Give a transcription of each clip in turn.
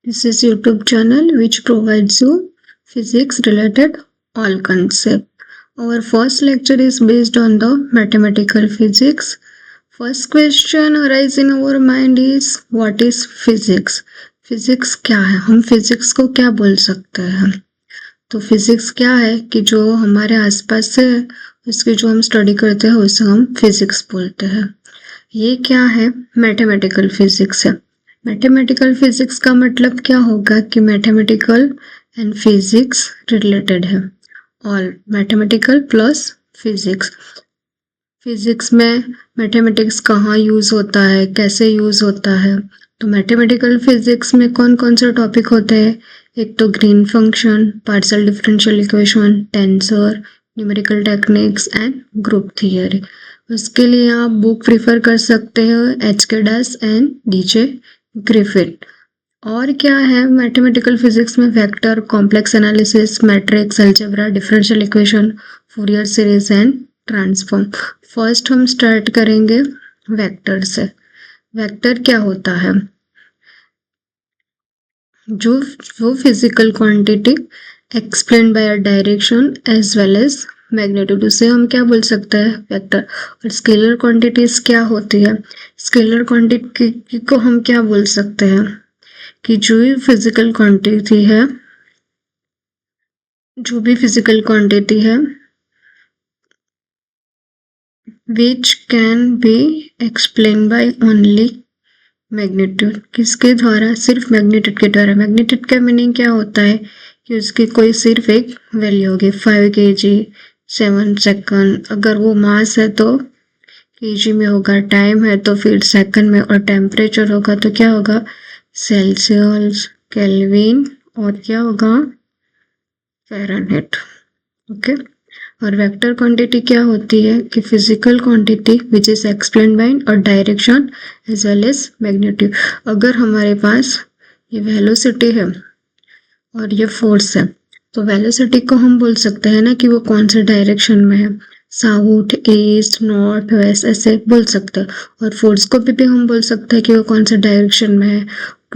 This is YouTube channel which provides you physics related all concept. Our first lecture is based on the mathematical physics. First question arise in our mind is what is physics? Physics क्या है, हम physics को क्या बोल सकते हैं? तो physics क्या है कि जो हमारे आसपास से उसकी जो हम स्टडी करते हैं उसे हम फिजिक्स बोलते हैं. ये क्या है? मैथमेटिकल फिजिक्स है. मैथमेटिकल फिजिक्स का मतलब क्या होगा कि मैथमेटिकल एंड फिजिक्स रिलेटेड है. All mathematical plus physics. Physics में मैथमेटिक्स कहाँ यूज़ होता है, कैसे यूज़ होता है. तो मैथमेटिकल फिजिक्स में कौन कौन से टॉपिक होते हैं? एक तो green function, partial differential equation, tensor, numerical techniques and group theory. उसके लिए आप बुक प्रिफर कर सकते हो HK Das and DJ Griffith. और क्या है मैथमेटिकल फिजिक्स में? Vector, complex analysis, matrix, algebra, differential equation, Fourier series and transform. First हम स्टार्ट करेंगे वेक्टर से. वेक्टर क्या होता है? जो physical quantity explain by a direction as well as magnitude, उसे हम क्या बोल सकते हैं? वेक्टर. और स्केलर क्वांटिटीज क्या होती है? स्केलर क्वांटिटी को हम क्या बोल सकते हैं कि जो भी फिजिकल क्वांटिटी है which can be explained by only magnitude. किसके द्वारा? सिर्फ मैग्नीट्यूड के द्वारा. मैग्नीट्यूड का मीनिंग क्या होता है कि उसकी कोई सिर्फ एक वैल्यू होगी. 5 kg 7 सेकंड. अगर वो मास है तो kg में होगा, टाइम है तो फिर सेकंड में, और टेम्परेचर होगा तो क्या होगा? सेल्सियस, केल्विन, और क्या होगा? फ़ारेनहाइट. ओके. और वेक्टर क्वांटिटी क्या होती है कि physical quantity which is explain by और direction as well as magnitude. अगर हमारे पास ये वेलोसिटी है और ये फोर्स है, तो वेलोसिटी को हम बोल सकते हैं ना कि वो कौन से डायरेक्शन में है. साउथ, ईस्ट, नॉर्थ, वेस्ट ऐसे बोल सकते हैं. और फोर्स को भी हम बोल सकते हैं कि वो कौन से डायरेक्शन में है,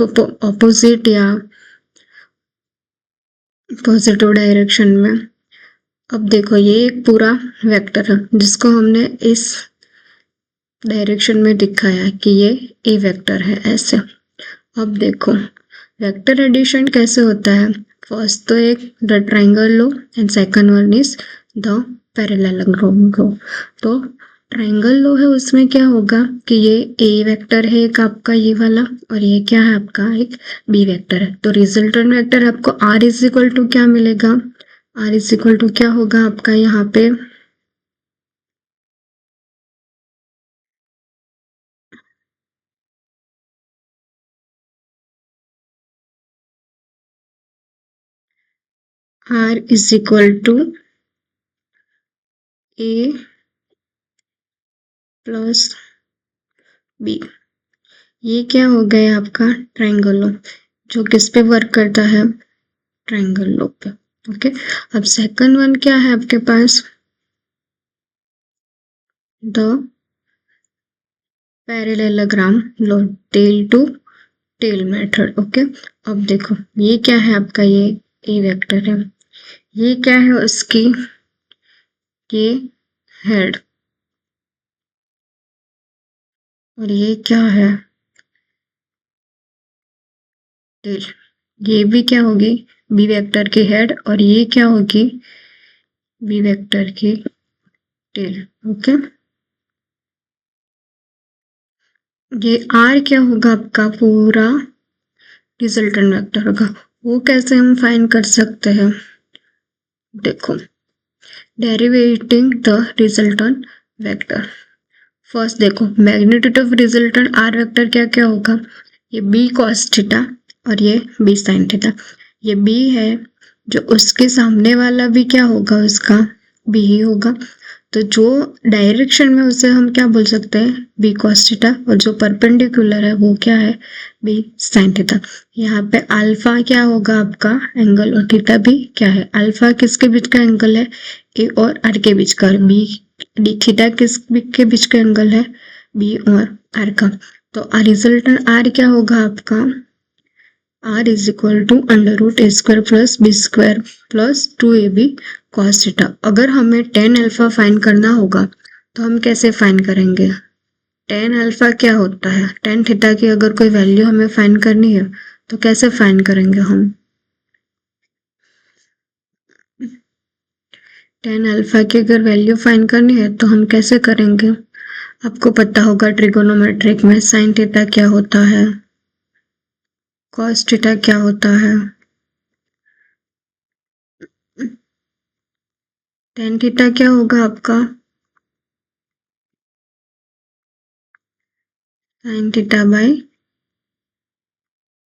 ऑपोजिट या पॉजिटिव डायरेक्शन में. अब देखो ये एक पूरा वेक्टर है जिसको हमने इस डायरेक्शन में दिखाया कि ये ए वेक्टर है ऐसे. अब देखो वेक्टर एडिशन कैसे होता है. फर्स्ट तो एक the triangle law and second one is the parallelogram law. तो ट्राइंगल लो है, उसमें क्या होगा कि ये ए वेक्टर है एक आपका ये वाला, और ये क्या है आपका एक बी वेक्टर है. तो रिजल्टेंट वेक्टर आपको R इज इक्वल टू क्या मिलेगा? R इज इक्वल टू क्या होगा आपका यहाँ पे? R is equal to A plus B. ये क्या हो गया आपका? ट्राइंगल लो, जो किस पे वर्क करता है? ट्राइंगल लो पे. ओके. अब सेकंड वन क्या है आपके पास? The parallelogram law, tail to tail method. Okay. अब देखो ये क्या है आपका? ये ए वेक्टर है. ये क्या है उसकी? ये हेड. और ये क्या है? टेल. ये भी क्या होगी? बी वेक्टर की हेड. और ये क्या होगी? बी वेक्टर की टेल. ओके. ये आर क्या होगा आपका? पूरा रिजल्टेंट वेक्टर होगा. वो कैसे हम फाइंड कर सकते हैं? देखो डेरिवेटिंग द रिजल्टेंट वेक्टर. फर्स्ट देखो magnitude of resultant R vector क्या क्या होगा? ये बी कॉस थीटा और ये बी साइन थीटा. ये बी है, जो उसके सामने वाला भी क्या होगा? उसका बी ही होगा. तो जो डायरेक्शन में उसे हम क्या बोल सकते हैं? B cos theta. और जो परपेंडिकुलर है वो क्या है? B sine theta. यहाँ पे अल्फा क्या होगा आपका? एंगल. और थीटा भी क्या है? अल्फा किसके बीच का एंगल है? ए और आर के बीच का. बी डी थीटा किसके बीच का एंगल है? बी और आर का. तो रिजल्टेंट आर क्या होगा आपका? r is equal to under root a square plus b square plus 2ab cos theta. अगर हमें tan अल्फा फाइंड करना होगा तो हम कैसे फाइंड करेंगे? tan अल्फा क्या होता है? tan थीटा की अगर कोई वैल्यू हमें फाइंड करनी है तो कैसे फाइंड करेंगे हम? tan अल्फा की अगर वैल्यू फाइंड करनी है तो हम कैसे करेंगे? आपको पता होगा ट्रिगोनोमेट्रिक में sin थीटा क्या होता है, cos थीटा क्या होता है, tan थीटा क्या होगा आपका? sin theta by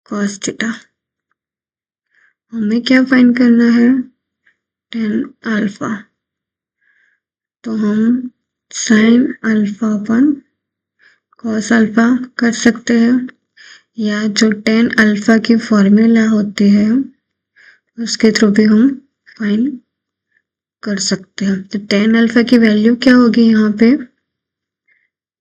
cos theta. हमें क्या फाइंड करना है? tan alpha. तो हम sin अल्फा अपन cos अल्फा कर सकते हैं, या जो tan अल्फा की फॉर्मूला होती है उसके थ्रू भी हम फाइंड कर सकते हैं। तो tan अल्फा की वैल्यू क्या होगी यहाँ पे?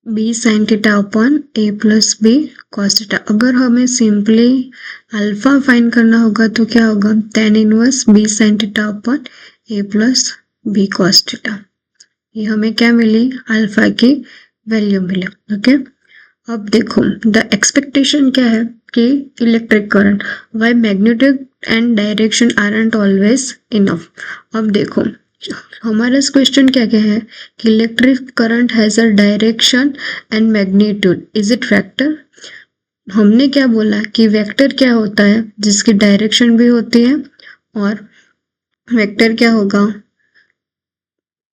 b sin theta upon a plus b cos theta. अगर हमें सिंपली अल्फा फाइंड करना होगा तो क्या होगा? tan inverse b sin theta upon a plus b cos theta. ये हमें क्या मिली? अल्फा की वैल्यू मिली। ओके, अब देखो द एक्सपेक्टेशन क्या है कि electric current why magnitude and direction aren't always enough. अब देखो हमारा क्वेश्चन क्या क्या है कि electric current has a direction and magnitude, is it vector? हमने क्या बोला कि वेक्टर क्या होता है? जिसकी डायरेक्शन भी होती है, और वेक्टर क्या होगा?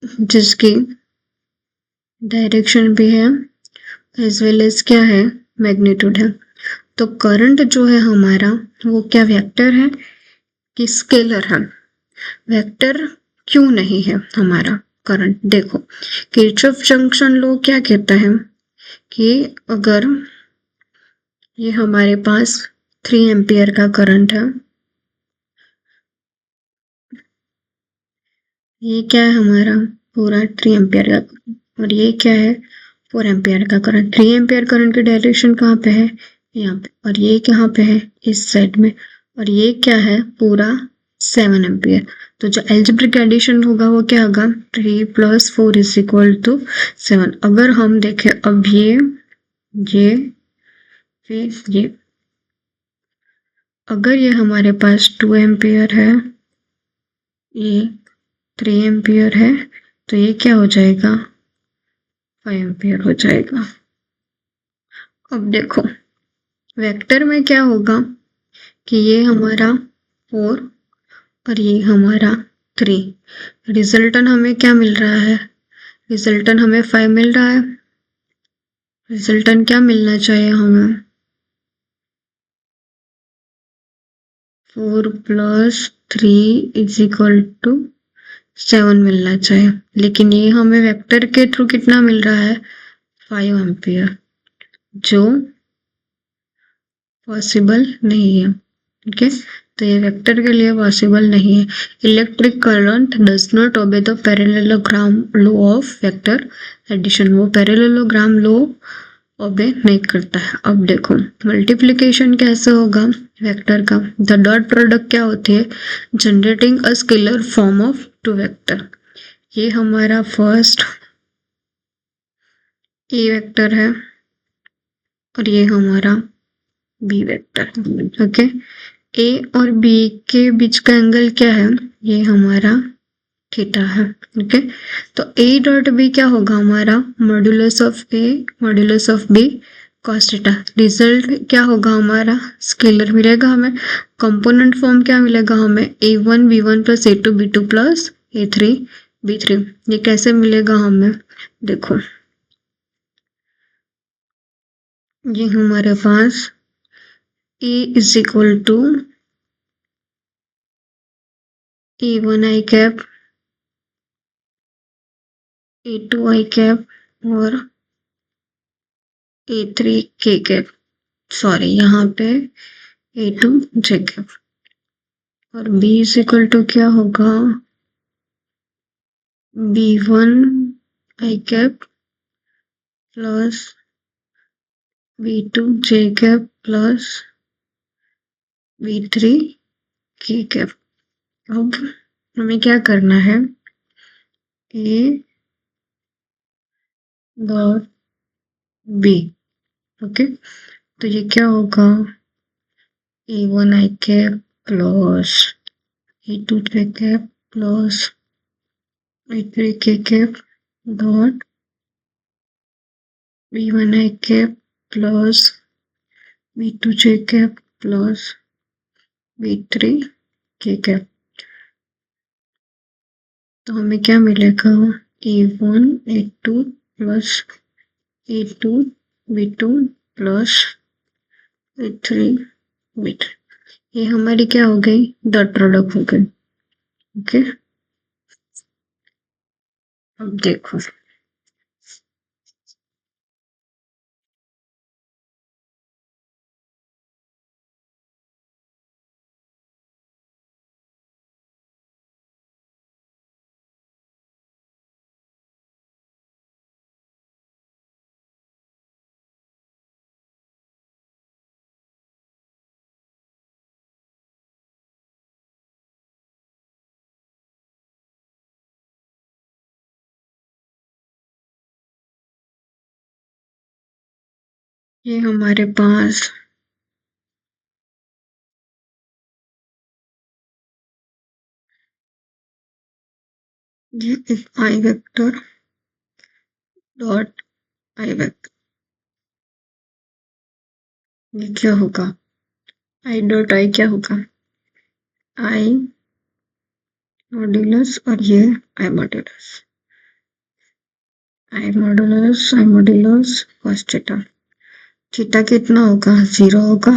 जिसकी डायरेक्शन भी है एज वेल एज क्या है? मैग्नीट्यूड है। तो करंट जो है हमारा वो क्या वेक्टर है कि स्केलर है? वेक्टर क्यों नहीं है हमारा करंट? देखो किरचॉफ जंक्शन लॉ क्या कहता है कि अगर ये हमारे पास 3 एम्पियर का करंट है, ये क्या है हमारा पूरा 3 एम्पियर का, और ये क्या है 4 एम्पियर का करंट। 3 एम्पियर करंट की डायरेक्शन कहाँ पे है? यहाँ पे। और ये कहाँ पे है? इस साइड में। और ये क्या है? पूरा 7 एम्पियर। तो जो एल्जेब्रिक एडिशन होगा वो क्या होगा? 3 + 4 इज इक्वल टू 7। अगर हम देखें अब ये फिर ये, अगर ये हमारे पास 2 एम्पियर है, ये 3 एम्पियर है, तो ये क्या हो जाएगा? 5 एम्पियर हो जाएगा। अब देखो वेक्टर में क्या होगा कि ये हमारा 4 और ये हमारा 3। रिजल्टन हमें क्या मिल रहा है? रिजल्टन हमें 5 मिल रहा है। रिजल्टन क्या मिलना चाहिए हमें? 4 + 3 इज इक्वल टू 7 मिलना चाहिए, लेकिन ये हमें वेक्टर के थ्रू कितना मिल रहा है? 5 एम्पियर, जो पॉसिबल नहीं है। ओके, तो ये वेक्टर के लिए पॉसिबल नहीं है। Electric current does not obey the parallelogram law of vector addition. वो पैरेललोग्राम लॉ ओबे नहीं करता है। अब देखो मल्टीप्लिकेशन कैसे होगा वेक्टर का? द डॉट प्रोडक्ट क्या होती है? Generating a scalar form of 2 vector. ये हमारा फर्स्ट ए वेक्टर है और ये हमारा बी वेक्टर। ओके, ए और बी के बीच का एंगल क्या है? ये हमारा थीटा है। ओके, तो ए डॉट बी क्या होगा हमारा? Modulus of A modulus of b cos theta. Result क्या होगा हमारा? स्केलर मिलेगा हमें। कंपोनेंट फॉर्म क्या मिलेगा हमें? a1 b1 + a2 b2 + a3 b3। ये कैसे मिलेगा हमें? देखो ये हमारे पास a is equal to a1 i cap, a2 i cap और a3 k कैप। सॉरी यहाँ पे a2 j कैप। और b इज इक्वल टू क्या होगा? b1 i cap plus b2 j cap plus V3 K cap. अब हमें क्या करना है, A डॉट B। ओके, तो ये क्या होगा, A1 I cap plus A2 K cap plus A3 K cap dot B1 I cap plus B2 J cap plus B3 K cap. तो हमें क्या मिलेगा, A1 A2 plus A2 B2 plus A3 B3। ये हमारी क्या हो गई, dot product हो गई। ओके, अब देखो ये हमारे पास ये एक आई वेक्टर डॉट आई वेक्टर, ये क्या होगा, आई डॉट आई क्या होगा, आई मॉड्यूलस, और ये आई मॉड्यूलस, आई मॉड्यूलस कॉस थीटा। थीटा कितना होगा, 0 होगा,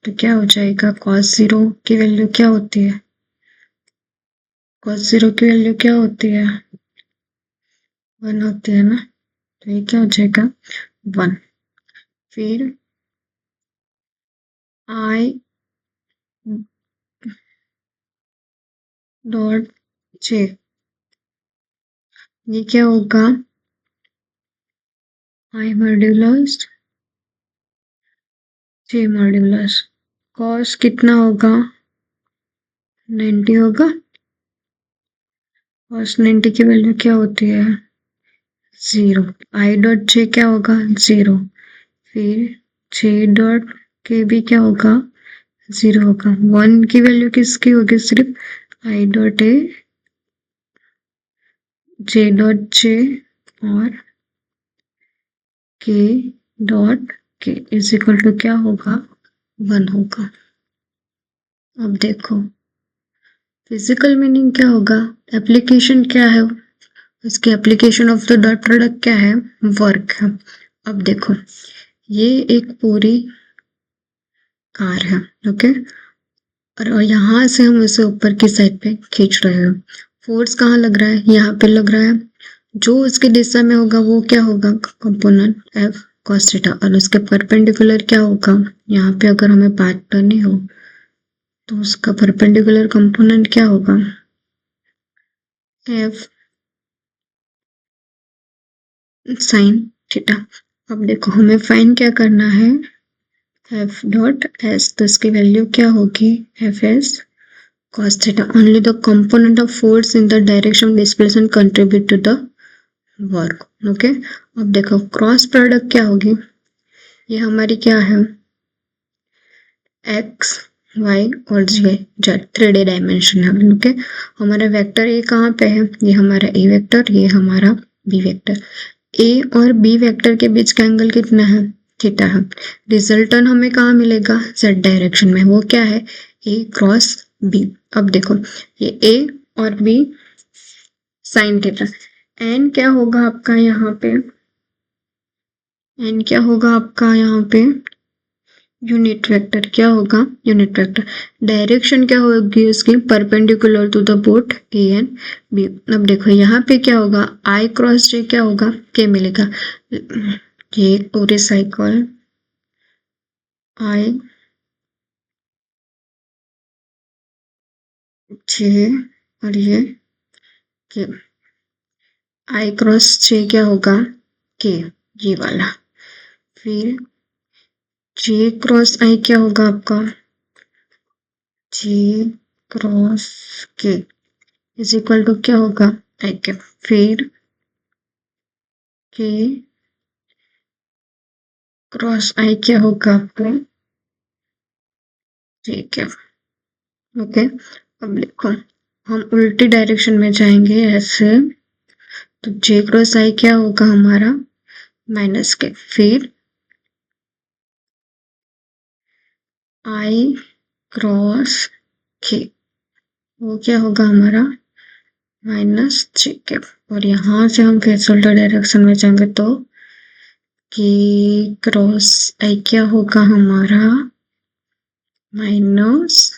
तो क्या हो जाएगा, कॉस 0 की वैल्यू क्या होती है, कॉस 0 की वैल्यू क्या होती है, 1 होती है ना, तो ये क्या हो जाएगा 1। फिर आई डॉट जे, ये क्या होगा, आई मॉड्यूलस जे मॉड्यूलस, कॉस कितना होगा, 90 होगा, कॉस 90 की वैल्यू क्या होती है 0। आई डॉट जे क्या होगा 0, फिर जे डॉट के भी क्या होगा 0 होगा। 1 की वैल्यू किसकी होगी, सिर्फ I dot A, J dot J और के डॉट के इज इक्वल टू क्या होगा 1 होगा। अब देखो फिजिकल मीनिंग क्या होगा, एप्लीकेशन क्या है, इसकी application of the dot product क्या है, वर्क है। अब देखो ये एक पूरी कार है, ओके, और यहाँ से हम इसे ऊपर की साइड पे खींच रहे हैं। फोर्स कहाँ लग रहा है, यहाँ पे लग रहा है, जो उसकी दिशा में होगा वो क्या होगा, कंपोनेंट एफ कॉस थीटा, और उसके परपेंडिकुलर क्या होगा, यहाँ पे अगर हमें पाथ करनी हो तो उसका परपेंडिकुलर कंपोनेंट क्या होगा, एफ साइन थीटा। अब देखो हमें फाइन क्या करना है, एफ डॉट एस, तो इसकी वैल्यू क्या होगी, F S cos theta, only the component of force in the direction of displacement contribute to the work। Okay, अब देखो क्रॉस प्रोडक्ट क्या होगी, ये हमारी क्या है, एक्स वाई और जेड 3D डायमेंशन है। ओके, हमारा वेक्टर ए कहाँ पे है, ये हमारा ए वेक्टर, ये हमारा बी वेक्टर। ए और बी वेक्टर के बीच का एंगल कितना है, थीटा है। रिजल्टेंट हमें कहाँ मिलेगा, जेड डायरेक्शन में, वो क्या है, ए क्रॉस बी। अब देखो ये ए और बी साइन थीटा, एन क्या होगा आपका यहाँ पे, एन क्या होगा आपका यहाँ पे, यूनिट वेक्टर क्या होगा, यूनिट वेक्टर। डायरेक्शन क्या होगी उसकी, perpendicular to the both a and b. अब देखो यहाँ पे क्या होगा, आई क्रॉस जे क्या होगा, के मिलेगा, ये पूरी साइकिल आई जे और ये के, आई क्रॉस जे क्या होगा, के, ये वाला। फिर जे क्रॉस आई क्या होगा आपका, जे क्रॉस के इज इक्वल टू क्या होगा, आई कैप, फिर के क्रॉस आई क्या होगा आपको, जे कैप। ओके, अब देखो हम उल्टी डायरेक्शन में जाएंगे ऐसे, तो जे क्रॉस आई क्या होगा हमारा, माइनस के, फिर आई क्रॉस के वो क्या होगा हमारा, माइनस जे कैप। और यहाँ से हम फिर से उल्टा डायरेक्शन में जाएंगे तो के क्रॉस आई क्या होगा हमारा, माइनस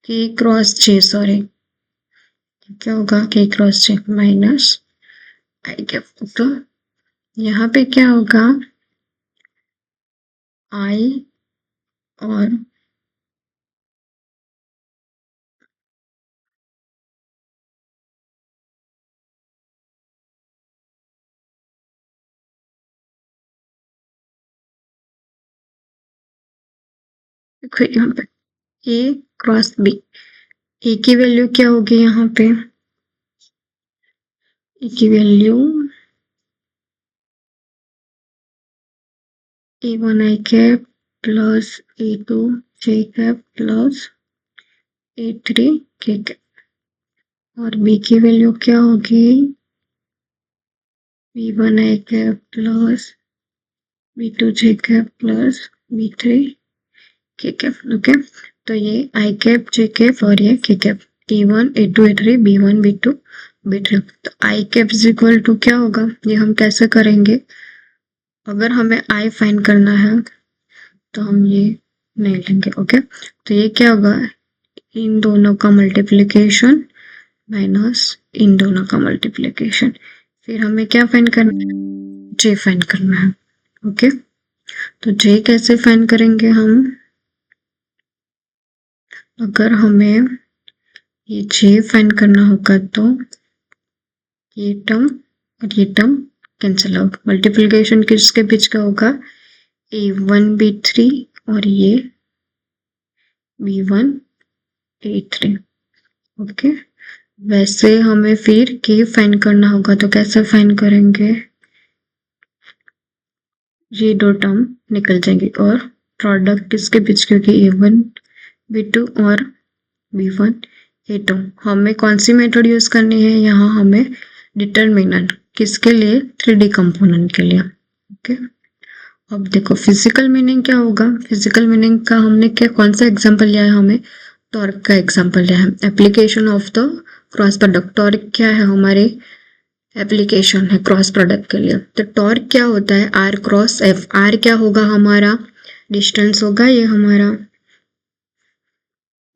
के क्रॉस जे, सॉरी क्या होगा, के क्रॉस जे माइनस आई कैप। तो यहाँ पे क्या होगा, आई और देखो यहाँ पे ए क्रॉस बी, ए की वैल्यू क्या होगी यहाँ पे, ए की वैल्यू ए1 आई कैप प्लस ए2 जे कैप प्लस ए3 के कैप। और बी की वैल्यू क्या होगी, b1 आई कैप प्लस b2 जे कैप प्लस b3 के कैप। ओके, तो ये आई कैप जे कैप और ये के cap, e1 e2 e3 b1 b2 b3। तो आई कैप इज इक्वल टू क्या होगा, ये हम कैसे करेंगे, अगर हमें आई फाइंड करना है तो हम ये नहीं लेंगे। ओके, तो ये क्या होगा, इन दोनों का मल्टीप्लिकेशन माइनस इन दोनों का मल्टीप्लिकेशन, फिर हमें क्या फाइंड करना है, जे फाइंड करना है। ओके, तो जे कैसे फाइंड करेंगे हम, अगर हमें ये जे फाइंड करना होगा तो ये टर्म और ये टर्म कैंसिल आउट, मल्टीप्लिकेशन किसके बीच का होगा, a1 b3 और ये b1 a3। ओके, वैसे हमें फिर के फाइंड करना होगा, तो कैसे फाइंड करेंगे, ये दो टर्म निकल जाएंगे और प्रोडक्ट किसके बीच, क्योंकि a1 b2 और b1 a2। हमें कौन सी मेथड यूज करनी है, यहाँ हमें डिटरमिनेंट किसके लिए, 3D कंपोनेंट के लिए। ओके, अब देखो फिजिकल मीनिंग क्या होगा, फिजिकल मीनिंग का हमने क्या कौन सा एग्जांपल लिया है, हमें टॉर्क का एग्जांपल लिया है, application of the cross product. Torque क्या है, हमारे एप्लीकेशन है क्रॉस प्रोडक्ट के लिए। तो टॉर्क क्या होता है, आर क्रॉस एफ। आर क्या होगा हमारा, डिस्टेंस होगा, ये हमारा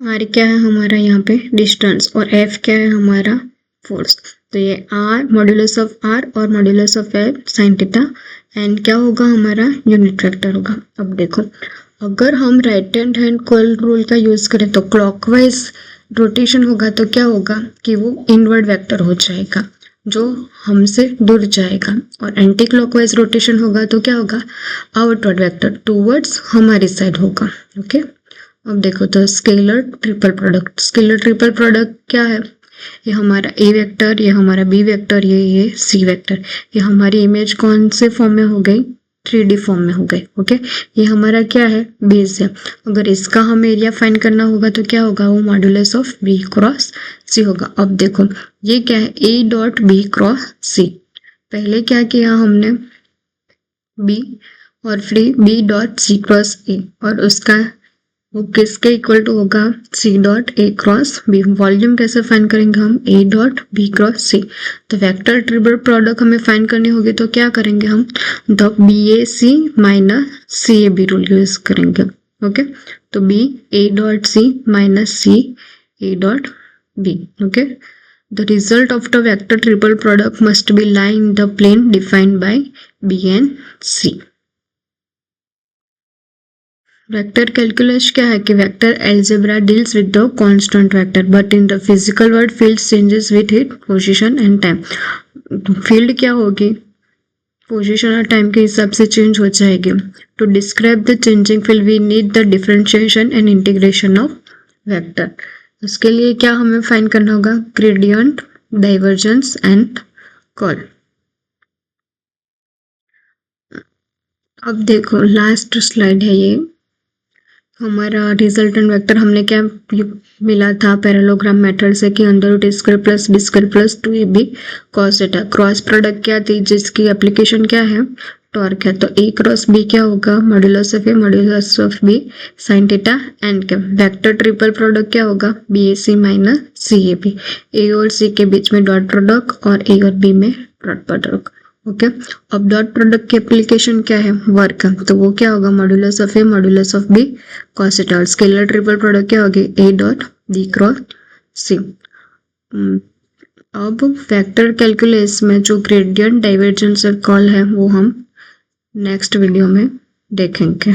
आर क्या है हमारा यहाँ पे डिस्टेंस, और एफ क्या है हमारा फोर्स। तो ये आर मॉड्यूलस ऑफ आर और modulus of F sine theta, and क्या होगा हमारा यूनिट वेक्टर होगा। अब देखो अगर हम राइट हैंड कर्ल रूल का यूज करें तो क्लॉकवाइज रोटेशन होगा तो क्या होगा कि वो इनवर्ड वेक्टर हो जाएगा जो हमसे दूर जाएगा, और एंटी क्लॉकवाइज रोटेशन होगा तो क्या होगा, आउटवर्ड वेक्टर टूवर्ड्स हमारी साइड होगा। ओके, अब देखो तो scalar triple product, scalar triple product क्या है, ये हमारा ए वेक्टर, ये हमारा बी वेक्टर, ये सी वेक्टर। ये हमारी इमेज कौन से फॉर्म में हो गई, 3D फॉर्म में हो गई। ओके, ये हमारा क्या है, बेस है। अगर इसका हमें एरिया फाइंड करना होगा तो क्या होगा, वो modulus of b cross c होगा। अब देखो ये क्या है, a dot b cross c. पहले क्या किया हमने, बी और फिर b dot c cross a, और उसका वो किसके इक्वल टू होगा, c dot a cross b. Volume कैसे फाइंड करेंगे हम, a dot b cross c. तो वेक्टर ट्रिपल प्रोडक्ट हमें फाइंड करनी होगी तो क्या करेंगे हम, the b A C minus C A b rule use करेंगे। ओके, तो b a dot c minus C a dot b. Okay, the result of the vector triple product must be lie in the plane defined by b and c. Vector calculus क्या है कि vector algebra deals with the constant vector, but in the physical world field changes with it position and time. Field क्या होगी, position और time के हिसाब से change हो जाएगी। To describe the changing field we need the differentiation and integration of vector. उसके लिए क्या हमें फाइंड करना होगा, ग्रेडियंट, डाइवर्जेंस एंड कर्ल। अब देखो लास्ट स्लाइड है ये, हमारा रिजल्टेंट वेक्टर हमने क्या मिला था पैरेललोग्राम मेथड से कि under root square plus b square plus 2ab cos theta. Cross product क्या थी जिसकी एप्लीकेशन क्या है, टॉर्क है, तो ए क्रॉस बी क्या होगा, modulus of A modulus of B sine theta and क्या। वेक्टर ट्रिपल प्रोडक्ट क्या होगा, B A C minus C A B, A और सी के बीच में डॉट प्रोडक्ट और ए और बी में डॉट प्रोडक्ट। ओके, अब डॉट प्रोडक्ट की एप्लीकेशन क्या है, वर्क, तो वो क्या होगा, modulus of A modulus of b cos theta. और स्केलर ट्रिपल प्रोडक्ट क्या होगी, a dot b cross c. अब वेक्टर कैलकुलस में जो ग्रेडियंट, डाइवर्जेंस और कर्ल है वो हम नेक्स्ट वीडियो में देखेंगे।